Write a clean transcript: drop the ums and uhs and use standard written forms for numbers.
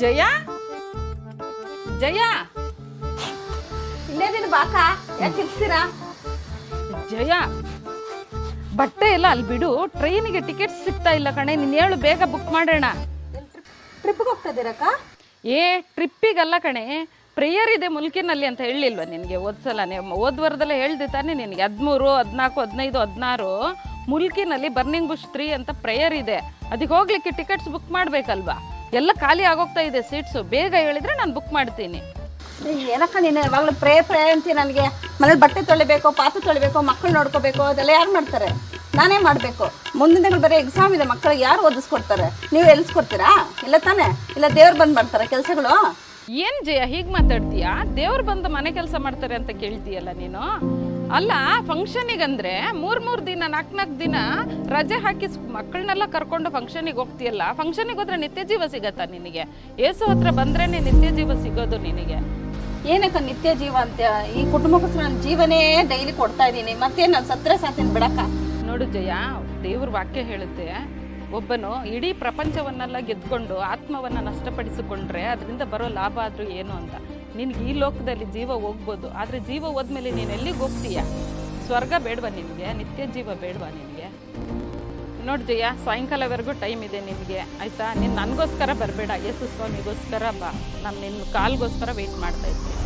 ಜಯ ಜಯ ಇಲ್ಲೇದಿನ ಬಾಕ ಯಾಕೆ ಇರ್ತೀರಾ? ಜಯ ಬಟ್ಟೆ ಎಲ್ಲ ಅಲ್ಲಿ ಬಿಡು, ಟ್ರೈನಿಗೆ ಟಿಕೆಟ್ ಸಿಗ್ತಾ ಇಲ್ಲ ಕಣೆ. ನೀನು ಹೇಳು, ಬೇಗ ಬುಕ್ ಮಾಡೋಣ. ಟ್ರಿಪ್ಗೆ ಹೋಗ್ತಾ ಇದ್ದೀರಕ್ಕ? ಟ್ರಿಪ್ಪಿಗಲ್ಲ ಕಣೆ, ಪ್ರೇಯರ್ ಇದೆ ಮುಲ್ಕಿನಲ್ಲಿ ಅಂತ ಹೇಳಿಲ್ವ ನಿನಗೆ? ಓದ್ಸಲ ಓದ್ವರ್ದೆಲ್ಲ ಹೇಳ್ದೆ ತಾನೆ ನಿನಗೆ. 13, 14, 15, 16 ಮುಲ್ಕಿನಲ್ಲಿ ಬರ್ನಿಂಗ್ ಬುಷ್ 3 ಅಂತ ಪ್ರೇಯರ್ ಇದೆ. ಅದಕ್ಕೆ ಹೋಗ್ಲಿಕ್ಕೆ ಟಿಕೆಟ್ಸ್ ಬುಕ್ ಮಾಡಬೇಕಲ್ವಾ? ಎಲ್ಲ ಖಾಲಿ ಆಗೋಗ್ತಾ ಇದೆ ಸೀಟ್ಸು. ಬೇಗ ಹೇಳಿದ್ರೆ ನಾನು ಬುಕ್ ಮಾಡ್ತೀನಿ. ಏನಕ್ಕ ನೀನು ಯಾವಾಗಲೂ ಪ್ರೇ ಅಂತೀವಿ. ನನಗೆ ಮನೇಲಿ ಬಟ್ಟೆ ತೊಳಿಬೇಕು, ಪಾತ್ರೆ ತೊಳಿಬೇಕು, ಮಕ್ಕಳು ನೋಡ್ಕೋಬೇಕು, ಅದೆಲ್ಲ ಯಾರು ಮಾಡ್ತಾರೆ? ನಾನೇ ಮಾಡಬೇಕು. ಮುಂದಿನ ತಿಂಗಳು ಬೇರೆ ಎಕ್ಸಾಮ್ ಇದೆ, ಮಕ್ಕಳಿಗೆ ಯಾರು ಓದಿಸ್ಕೊಡ್ತಾರೆ? ನೀವು ಎಲ್ಸ್ಕೊಡ್ತೀರಾ? ಇಲ್ಲ ತಾನೇ? ಇಲ್ಲ ದೇವ್ರು ಬಂದು ಮಾಡ್ತಾರೆ ಕೆಲಸಗಳು? ಏನು ಜಯ ಹೀಗೆ ಮಾತಾಡ್ತೀಯಾ? ದೇವ್ರು ಬಂದು ಮನೆ ಕೆಲಸ ಮಾಡ್ತಾರೆ ಅಂತ ಕೇಳ್ತೀಯಲ್ಲ ನೀನು? ಅಲ್ಲ, ಫಂಕ್ಷನಿಗಂದ್ರೆ 3 ದಿನ 4 ದಿನ ರಜೆ ಹಾಕಿ ಮಕ್ಕಳನ್ನೆಲ್ಲ ಕರ್ಕೊಂಡು ಫಂಕ್ಷನಿಗೆ ಹೋಗ್ತೀಯಲ್ಲ. ಫಂಕ್ಷನಿಗೆ ಹೋದ್ರೆ ನಿತ್ಯ ಜೀವ ಸಿಗತ್ತಾ ನಿನಗೆ? ಏಸು ಹತ್ರ ಬಂದ್ರೇನೆ ನಿತ್ಯ ಜೀವ ಸಿಗೋದು ನಿನಗೆ. ಏನಕ್ಕ ನಿತ್ಯ ಜೀವ ಅಂತ? ಈ ಕುಟುಂಬಕ್ಕೋಸ್ಕರ ನನ್ನ ಜೀವನೇ ಡೈಲಿ ಕೊಡ್ತಾ ಇದ್ದೀನಿ. ಮತ್ತೇನು ನಾನು ಸತ್ತರೆ ಸಾತೀನಿ ಬಿಡಕ್ಕ. ನೋಡು ಜಯ, ದೇವ್ರ ವಾಕ್ಯ ಹೇಳುತ್ತೆ, ಒಬ್ಬನು ಇಡೀ ಪ್ರಪಂಚವನ್ನೆಲ್ಲ ಗೆದ್ಕೊಂಡು ಆತ್ಮವನ್ನು ನಷ್ಟಪಡಿಸಿಕೊಂಡ್ರೆ ಅದರಿಂದ ಬರೋ ಲಾಭ ಆದರೂ ಏನು ಅಂತ. ನಿನಗೆ ಈ ಲೋಕದಲ್ಲಿ ಜೀವ ಹೋಗ್ಬೋದು, ಆದರೆ ಜೀವ ಹೋದ್ಮೇಲೆ ನೀನು ಎಲ್ಲಿಗೆ ಹೋಗ್ತೀಯ? ಸ್ವರ್ಗ ಬೇಡವಾ ನಿನಗೆ? ನಿತ್ಯ ಜೀವ ಬೇಡವಾ ನಿನಗೆ? ನೋಡಿ ಜಯ, ಸಾಯಂಕಾಲವರೆಗೂ ಟೈಮ್ ಇದೆ ನಿನಗೆ, ಆಯಿತಾ? ನೀನು ನನಗೋಸ್ಕರ ಬರಬೇಡ, ಯೇಸು ಸ್ವಾಮಿಗೋಸ್ಕರ ಬಾ. ನಾನು ನಿನ್ನ ಕಾಲ್ಗೋಸ್ಕರ ವೆಯ್ಟ್ ಮಾಡ್ತಾ ಇದ್ದೀನಿ.